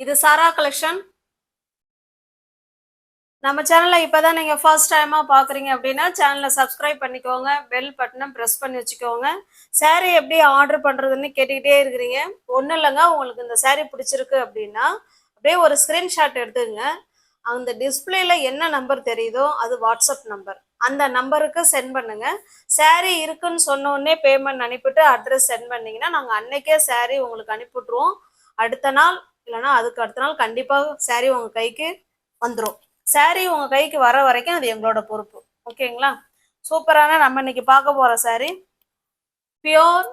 இது சாரா கலெக்ஷன். நம்ம சேனலை இப்பதான் நீங்க ஃபர்ஸ்ட் டைமா பாக்குறீங்க அப்படின்னா சேனலை சப்ஸ்கிரைப் பண்ணிக்கோங்க, பெல் பட்டனை பிரஸ் பண்ணி வச்சுக்கோங்க. சாரீ எப்படி ஆர்டர் பண்றதுன்னு கேட்டுக்கிட்டே இருக்கிறீங்க. ஒன்றும் இல்லைங்க, உங்களுக்கு இந்த சாரீ பிடிச்சிருக்கு அப்படின்னா அப்படியே ஒரு ஸ்கிரீன்ஷாட் எடுத்துங்க. அந்த டிஸ்பிளேல என்ன நம்பர் தெரியுதோ அது வாட்ஸ்அப் நம்பர். அந்த நம்பருக்கு சென்ட் பண்ணுங்க. சாரீ இருக்குன்னு சொன்ன உடனே பேமெண்ட் அனுப்பிட்டு அட்ரஸ் சென்ட் பண்ணீங்கன்னா நாங்கள் அன்னைக்கே சாரீ உங்களுக்கு அனுப்பிவிட்ருவோம். அடுத்த நாள் இல்லைன்னா அதுக்கு அடுத்த நாள் கண்டிப்பாக சாரீ உங்க கைக்கு வந்துடும். சாரீ உங்க கைக்கு வர வரைக்கும் அது எங்களோட பொறுப்பு. ஓகேங்களா? சூப்பரான நம்ம இன்னைக்கு பார்க்க போற சாரீ பியோர்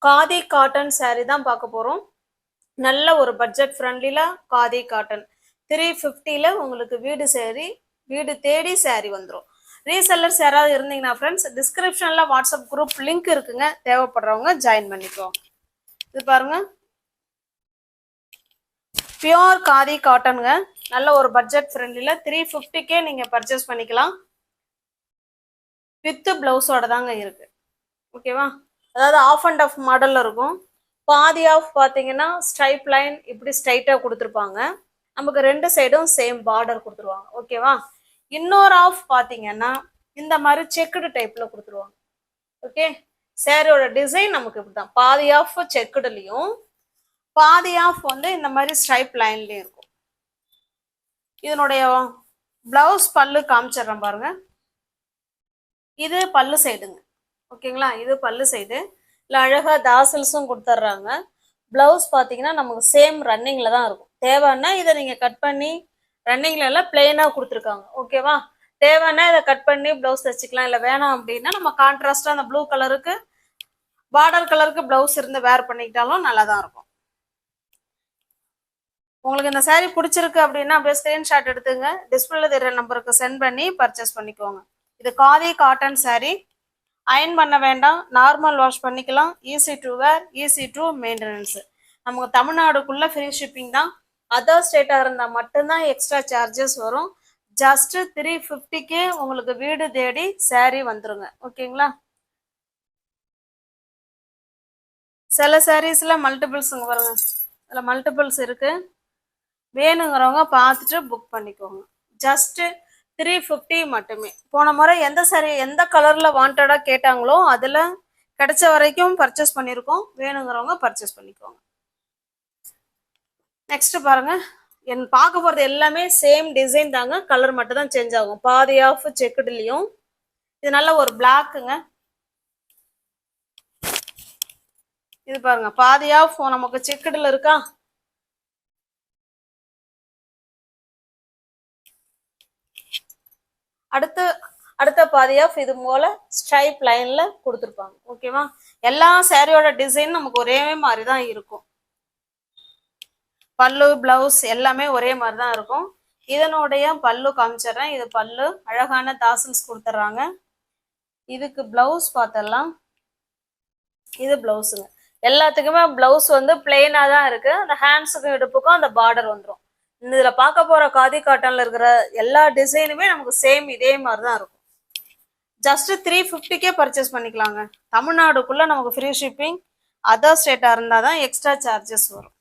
காதி காட்டன் சாரீ தான் பார்க்க போறோம். நல்ல ஒரு பட்ஜெட் ஃப்ரெண்ட்லில காதி காட்டன் 350ல உங்களுக்கு வீடு தேடி சாரீ வந்துடும். ரீசெல்லர்ஸ் யாராவது இருந்தீங்கன்னா ஃப்ரெண்ட்ஸ் டிஸ்கிரிப்ஷன்ல வாட்ஸ்அப் குரூப் லிங்க் இருக்குங்க, தேவைப்படுறவங்க ஜாயின் பண்ணிக்கோங்க. இது பாருங்க, பியோர் காதி காட்டனுங்க. நல்ல ஒரு பட்ஜெட் ஃப்ரெண்ட்லில 350கே நீங்க பர்ச்சேஸ் பண்ணிக்கலாம். வித் பிளவுஸோட தாங்க இருக்கு. ஓகேவா? அதாவது ஆஃப் அண்ட் ஆஃப் மாடல்ல இருக்கும். பாதி ஆஃப் பார்த்தீங்கன்னா ஸ்ட்ரைப் லைன் இப்படி ஸ்ட்ரைட்டா கொடுத்துருப்பாங்க. நமக்கு ரெண்டு சைடும் சேம் பார்டர் கொடுத்துருவாங்க. ஓகேவா? இன்னொரு ஆஃப் பார்த்தீங்கன்னா இந்த மாதிரி செக்குடு டைப்ல கொடுத்துருவாங்க. ஓகே, சாரியோட டிசைன் நமக்கு இப்படிதான். பாதி ஆஃப் செக்குடுலையும் பாதி ஆஃப் வந்து இந்த மாதிரி ஸ்ட்ரைப் லைன்லயும் இருக்கும். இதனுடைய பிளவுஸ் பல்லு காமிச்சிடுறேன் பாருங்க. இது பல்லு சைடுங்க. ஓகேங்களா? இது பல்லு சைடு. இல்லை அழகா தாசல்ஸும் கொடுத்துட்றாங்க. பிளவுஸ் பார்த்தீங்கன்னா நமக்கு சேம் ரன்னிங்ல தான் இருக்கும். தேவைன்னா இதை நீங்க கட் பண்ணி ரன்னிங்ல எல்லாம் பிளெயினா கொடுத்துருக்காங்க. ஓகேவா? தேவைன்னா இதை கட் பண்ணி பிளவுஸ் தைச்சிக்கலாம். இல்லை வேணாம் அப்படின்னா நம்ம கான்ட்ராஸ்டா அந்த ப்ளூ கலருக்கு பார்டர் கலருக்கு பிளவுஸ் இருந்து வேர் பண்ணிக்கிட்டாலும் நல்லா தான் இருக்கும். உங்களுக்கு இந்த சாரீ பிடிச்சிருக்கு அப்படின்னா அப்படியே ஸ்கிரீன்ஷாட் எடுத்துங்க, டிஸ்பிளேல தெரியுற நம்பருக்கு சென்ட் பண்ணி பர்ச்சேஸ் பண்ணிக்கோங்க. இது காதி காட்டன் சாரீ. அயன் பண்ண வேண்டாம், நார்மல் வாஷ் பண்ணிக்கலாம். Easy to wear, easy to maintenance. நமக்கு தமிழ்நாடுக்குள்ள ஃப்ரீ ஷிப்பிங் தான். அதர் ஸ்டேட்டா இருந்தால் மட்டும்தான் எக்ஸ்ட்ரா சார்ஜஸ் வரும். ஜஸ்ட் 350கே உங்களுக்கு வீடு தேடி சாரீ வந்துருங்க. ஓகேங்களா? சில சாரீஸ்ல மல்டிபிள்ஸுங்க பாருங்க, அதில் மல்டிபிள்ஸ் இருக்கு. வேணுங்கிறவங்க பார்த்துட்டு புக் பண்ணிக்கோங்க. ஜஸ்ட் 350 மட்டுமே. போன முறை எந்த சாரி எந்த கலர்ல வாண்டடா கேட்டாங்களோ அதுல கிடைச்ச வரைக்கும் பர்ச்சேஸ் பண்ணியிருக்கோம். வேணுங்கிறவங்க பர்ச்சேஸ் பண்ணிக்கோங்க. நெக்ஸ்ட் பாருங்க, பார்க்க போறது எல்லாமே சேம் டிசைன் தாங்க, கலர் மட்டும் தான் சேஞ்ச் ஆகும். பாதி ஆஃப் செக்குடுலயும். இது நல்ல ஒரு பிளாக்குங்க. இது பாருங்க, பாதி ஆஃப் நமக்கு செக்குடுல இருக்கா. அடுத்த பாதி ஆஃப் இது போல ஸ்ட்ரைப் லைன்ல கொடுத்துருப்பாங்க. ஓகேவா? எல்லா சாரியோட டிசைன் நமக்கு ஒரே மாதிரி தான் இருக்கும். பல்லு பிளவுஸ் எல்லாமே ஒரே மாதிரி தான் இருக்கும். இதனுடைய பல்லு காமிச்சிடுறேன். இது பல்லு, அழகான தாசல்ஸ் கொடுத்துட்றாங்க. இதுக்கு பிளவுஸ் பார்த்தலாம். இது பிளவுஸுங்க. எல்லாத்துக்குமே பிளவுஸ் வந்து பிளெயினா தான் இருக்கு. அந்த ஹேண்ட்ஸுக்கும் இடுப்புக்கும் அந்த பார்டர் வந்துடும். இதுல பார்க்க போற காதி காட்டன்ல இருக்கிற எல்லா டிசைனுமே நமக்கு சேம் இதே மாதிரி தான் இருக்கும். ஜஸ்ட் 350கே பர்ச்சேஸ் பண்ணிக்கலாங்க. தமிழ்நாடுக்குள்ள நமக்கு ஃப்ரீ ஷிப்பிங். அதர் ஸ்டேட்டா இருந்தால் தான் எக்ஸ்ட்ரா சார்ஜஸ் வரும்.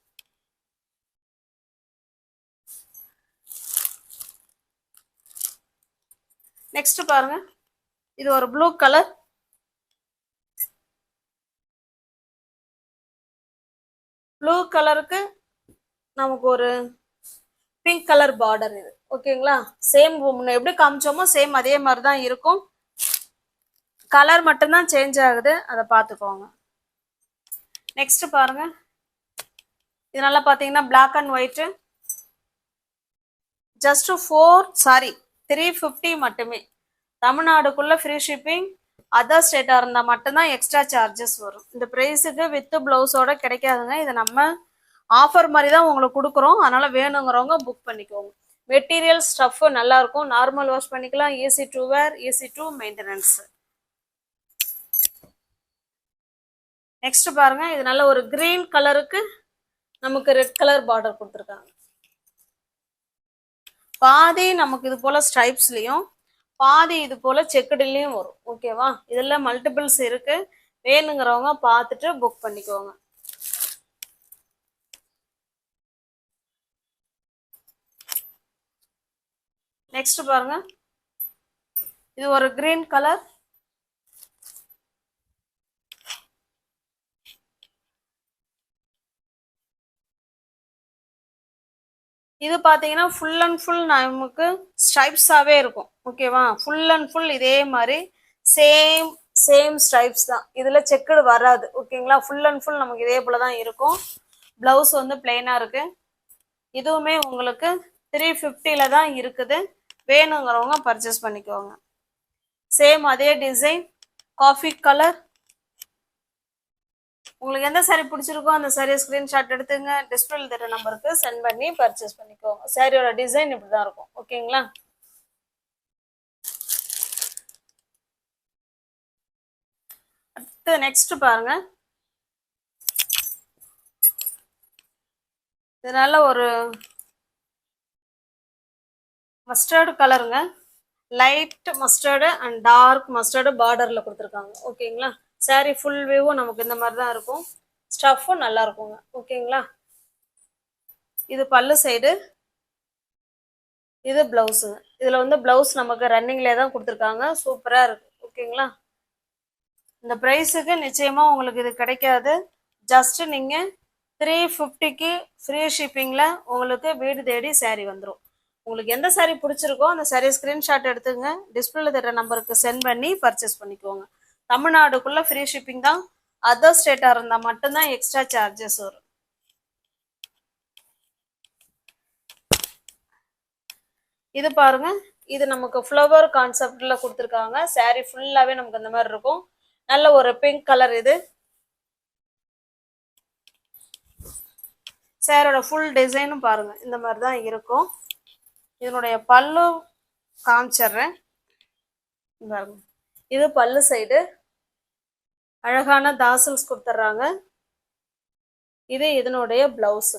நெக்ஸ்ட் பாருங்க, இது ஒரு ப்ளூ கலர். ப்ளூ கலருக்கு நமக்கு ஒரு பிங்க் கலர் பார்டர். இது ஓகேங்களா? சேம் எப்படி காமிச்சோமோ சேம் அதே மாதிரி தான் இருக்கும். கலர் மட்டும்தான் சேஞ்ச் ஆகுது, அதை பார்த்துக்கோங்க. நெக்ஸ்ட் பாருங்க, இது நல்லா பார்த்தீங்கன்னா பிளாக் அண்ட் ஒயிட்டு. ஜஸ்ட் 350 மட்டுமே. தமிழ்நாடுக்குள்ள ஃப்ரீ ஷிப்பிங். அதர் ஸ்டேட்டா இருந்தால் மட்டும்தான் எக்ஸ்ட்ரா சார்ஜஸ் வரும். இந்த ப்ரைஸுக்கு வித் பிளவுஸோட கிடைக்காதுங்க. இதை நம்ம ஆஃபர் மாதிரி தான் உங்களுக்கு கொடுக்குறோம். அதனால வேணுங்கிறவங்க புக் பண்ணிக்கோங்க. மெட்டீரியல் ஸ்டஃப் நல்லா இருக்கும். நார்மல் வாஷ் பண்ணிக்கலாம். Easy to wear, easy to maintenance. Next பாருங்க, இது நல்ல ஒரு கிரீன் கலருக்கு நமக்கு ரெட் கலர் பார்டர் கொடுத்துருக்காங்க. பாதி நமக்கு இது போல ஸ்ட்ரைப்ஸ்லயும் பாதி இது போல செக்குடுலயும் வரும். ஓகேவா? இதுல மல்டிபிள்ஸ் இருக்கு. வேணுங்கிறவங்க பார்த்துட்டு புக் பண்ணிக்கோங்க. நெக்ஸ்ட் பாருங்க, இது ஒரு கிரீன் கலர். இது பார்த்தீங்கன்னா ஃபுல் அண்ட் ஃபுல் நமக்கு ஸ்ட்ரைப்ஸாகவே இருக்கும். ஓகேவா, ஃபுல் அண்ட் ஃபுல் இதே மாதிரி சேம் சேம் ஸ்ட்ரைப்ஸ் தான், இதில் செக்குடு வராது. ஓகேங்களா, ஃபுல் அண்ட் ஃபுல் நமக்கு இதே போல தான் இருக்கும். ப்ளவுஸ் வந்து பிளெயினாக இருக்கு. இதுவுமே உங்களுக்கு 350 தான் இருக்குது. வேணுங்கிறவங்க பர்ச்சேஸ் பண்ணிக்கோங்க. சேம் அதே டிசைன், காஃபி கலர். உங்களுக்கு எந்த சாரீ பிடிச்சிருக்கோ அந்த சாரியை ஸ்கிரீன்ஷாட் எடுத்துங்க, டிஸ்பிளேல தர நம்பருக்கு சென்ட் பண்ணி பர்ச்சேஸ் பண்ணிக்கோங்க. சாரியோட டிசைன் இப்படிதான் இருக்கும். ஓகேங்களா, அடுத்து நெக்ஸ்ட் பாருங்க, இதனால ஒரு மஸ்டர்டு கலருங்க, light mustard and dark mustard பார்டர்ல கொடுத்துருக்காங்க. ஓகேங்களா, சாரீ ஃபுல் வியூவும் நமக்கு இந்த மாதிரி தான் இருக்கும். ஸ்டஃப்பும் நல்லா இருக்குங்க. ஓகேங்களா, இது பல்லு சைடு, இது பிளவுஸுங்க. இதுல வந்து பிளவுஸ் நமக்கு ரன்னிங்லேயே தான் கொடுத்துருக்காங்க. சூப்பரா இருக்கு. ஓகேங்களா, இந்த ப்ரைஸுக்கு நிச்சயமா உங்களுக்கு இது கிடைக்காது. ஜஸ்ட் நீங்க 350க்கு ஃப்ரீ ஷிப்பிங்ல உங்களுக்கு வீடு தேடி சாரீ வந்துடும். உங்களுக்கு எந்த சாரீ பிடிச்சிருக்கோ அந்த சாரீ ஸ்கிரீன்ஷாட் எடுத்துங்க, டிஸ்பிளேல தர நம்பருக்கு சென்ட் பண்ணி பர்ச்சேஸ் பண்ணிக்கோங்க. தமிழ்நாடுக்குள்ள ஃப்ரீ ஷிப்பிங் தான். அதர் ஸ்டேட்டா இருந்தா மட்டும்தான் எக்ஸ்ட்ரா சார்ஜஸ் வரும். இது பாருங்க, இது நமக்கு ஃப்ளவர் கான்செப்ட்ல கொடுத்துருக்காங்க. சாரீ ஃபுல்லாவே நமக்கு அந்த மாதிரி இருக்கும். நல்ல ஒரு பிங்க் கலர். இது சாரோட ஃபுல் டிசைனும் பாருங்க இந்த மாதிரி தான் இருக்கும். இதனுடைய பல்லு காமிச்சிடுறேன் பாருங்க. இது பல்லு சைடு, அழகான தாசல்ஸ் கொடுத்துட்றாங்க. இது இதனுடைய பிளவுஸ்.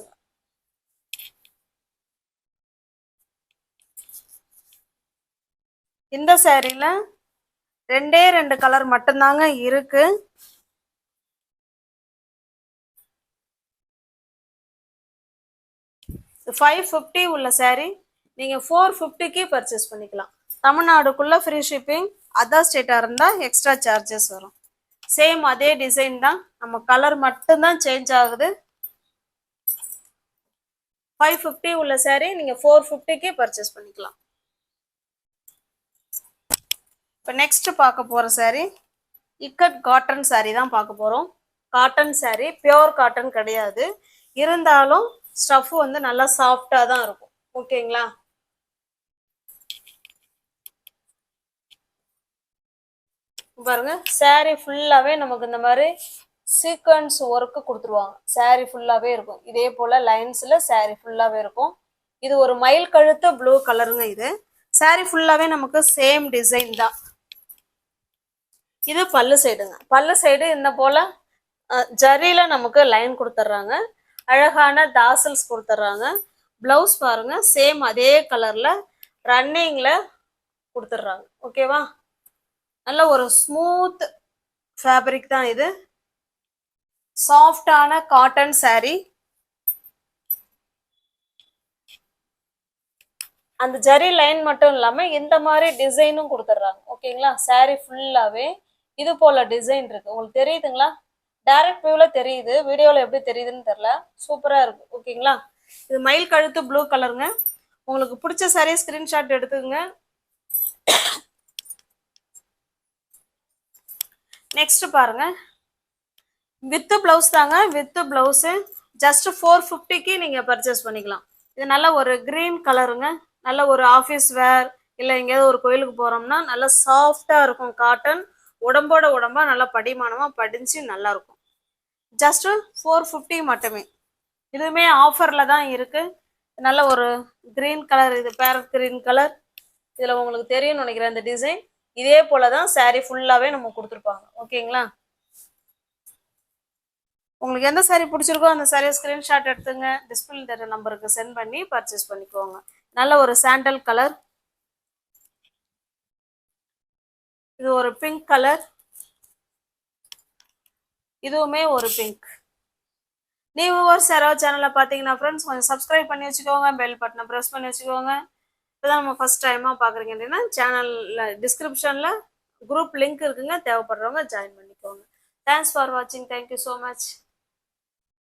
இந்த சாரியில 2 கலர் மட்டும்தாங்க இருக்கு. $550 உள்ள சாரி நீங்க 450க்கு பர்ச்சேஸ் பண்ணிக்கலாம். தமிழ்நாடுக்குள்ள ஃப்ரீ ஷிப்பிங். அதர் ஸ்டேட்டா இருந்தா எக்ஸ்ட்ரா சார்ஜஸ் வரும். சேம் அதே டிசைன் தான், நம்ம கலர் மட்டும்தான் சேஞ்ச் ஆகுது. 550 உள்ள சாரி நீங்க 450க்கு பர்ச்சேஸ் பண்ணிக்கலாம். இப்போ நெக்ஸ்ட் பார்க்க போற சாரி இக்கட் காட்டன் சாரி தான் பார்க்க போறோம். காட்டன் சாரி, பியோர் காட்டன் கிடையாது. இருந்தாலும் ஸ்டஃப் வந்து நல்லா சாஃப்டா தான் இருக்கும். ஓகேங்களா, பாருங்க சாரி ஃபுல்லாவே நமக்கு இந்த மாதிரி சீக்வன்ஸ் ஒர்க்கு கொடுத்துருவாங்க. சாரி ஃபுல்லாவே இருக்கும் இதே போல லைன்ஸ்ல, சாரி ஃபுல்லாவே இருக்கும். இது ஒரு மயில் கழுத்து ப்ளூ கலருங்க. இது சாரி ஃபுல்லாவே நமக்கு சேம் டிசைன் தான். இது பல்லு சைடுங்க. பல்லு சைடு இந்த போல ஜரியில நமக்கு லைன் கொடுத்துட்றாங்க. அழகான தாசல்ஸ் கொடுத்துட்றாங்க. பிளவுஸ் பாருங்க சேம் அதே கலர்ல ரன்னிங்ல கொடுத்துட்றாங்க. ஓகேவா, நல்ல ஒரு ஸ்மூத் ஃபேப்ரிக் தான் இது. சாஃப்டான காட்டன் சாரி. அந்த ஜரி லைன் மட்டும் இல்லாம இந்த மாதிரி டிசைனும் கொடுத்துட்றாங்க. ஓகேங்களா, சாரி ஃபுல்லாவே இது போல டிசைன் இருக்கு. உங்களுக்கு தெரியுதுங்களா? டைரக்ட் வியூல தெரியுது, வீடியோல எப்படி தெரியுதுன்னு தெரியல. சூப்பரா இருக்கு. ஓகேங்களா, இது மயில் கழுத்து ப்ளூ கலருங்க. உங்களுக்கு பிடிச்ச சாரி ஸ்கிரீன்ஷாட் எடுத்துக்கங்க. நெக்ஸ்ட் பாருங்க, வித் பிளவுஸ் தாங்க. வித் பிளவுஸ் ஜஸ்ட் 450க்கு நீங்க பர்ச்சேஸ் பண்ணிக்கலாம். இது நல்ல ஒரு கிரீன் கலருங்க. நல்ல ஒரு ஆஃபீஸ் வேர் இல்லை எங்கேயாவது ஒரு கோயிலுக்கு போறோம்னா நல்லா சாஃப்டா இருக்கும். காட்டன் உடம்போட உடம்பா நல்லா படிமானமா படிஞ்சு நல்லா இருக்கும். ஜஸ்ட் 450 மட்டுமே. இதுவுமே ஆஃபர்ல தான் இருக்கு. நல்ல ஒரு கிரீன் கலர், இது பேரட் கிரீன் கலர். இதுல உங்களுக்கு தெரியும்னு நினைக்கிறேன் இந்த டிசைன். இதே போலதான் சாரி ஃபுல்லாவே நம்ம கொடுத்துருப்பாங்க. ஓகேங்களா, உங்களுக்கு எந்த சாரி பிடிச்சிருக்கோ அந்த சாரியை ஸ்கிரீன்ஷாட் எடுத்துங்க, டிஸ்பிளே தர நம்பருக்கு சென்ட் பண்ணி பர்ச்சேஸ் பண்ணிக்கோங்க. நல்ல ஒரு சாண்டல் கலர். இது ஒரு பிங்க் கலர். இதுவுமே ஒரு பிங்க். நீங்க ஒரு சேனலை பார்த்தீங்கன்னா ஃப்ரெண்ட்ஸ் கொஞ்சம் சப்ஸ்கிரைப் பண்ணி வச்சுக்கோங்க, பெல் பட்டனை ப்ரெஸ் பண்ணி வச்சுக்கோங்க. இப்போதான் நம்ம ஃபர்ஸ்ட் டைமாக பார்க்குறீங்க அப்படின்னா சேனலில் டிஸ்கிரிப்ஷனில் குரூப் லிங்க் இருக்குங்க, தேவைப்படுறவங்க ஜாயின் பண்ணிக்கோங்க. தேங்க்ஸ் ஃபார் வாட்சிங். Thank you so much.